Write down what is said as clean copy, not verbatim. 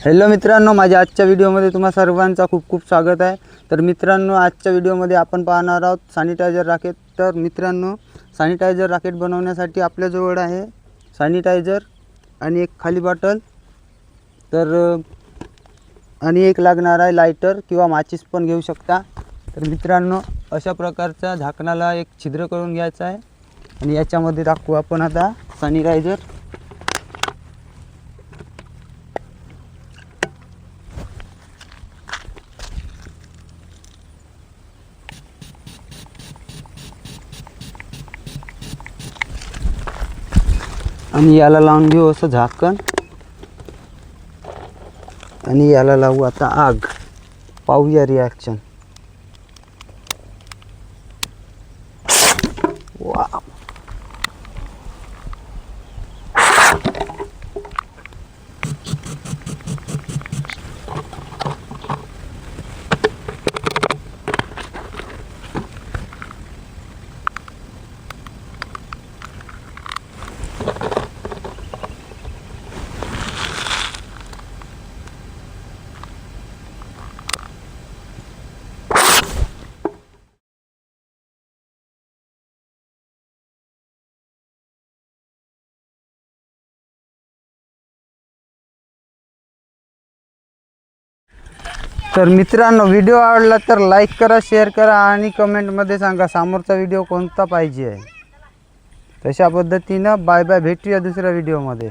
Hello मित्रांनो, माझ्या आजच्या व्हिडिओमध्ये तुम्हा सर्वांचा खूप खूप स्वागत आहे। तर मित्रांनो, आजच्या व्हिडिओमध्ये आपण पाहणार आहोत सॅनिटायझर रॅकेट। तर मित्रांनो, सॅनिटायझर रॅकेट बनवण्यासाठी आपल्याजवळ आहे सॅनिटायझर आणि एक खाली बॉटल, तर आणि एक लागणार आहे लायटर किंवा माचीस पण घेऊ शकता। तर मित्रांनो, अशा प्रकारच्या झाकणाला एक छिद्र करून घ्यायचं आहे आणि याच्यामध्ये टाकू आपण आता सॅनिटायझर। आणि याला लावून घेऊ असं झाकण आणि याला लावू आता आग। पाहूया रिॲक्शन। वाव, तर मित्रांनो, व्हिडिओ आवडला तर लाईक करा, शेअर करा आणि कमेंटमध्ये सांगा समोरचा व्हिडिओ कोणता पाहिजे आहे। तशा पद्धतीनं बाय बाय, भेटूया दुसऱ्या व्हिडिओमध्ये।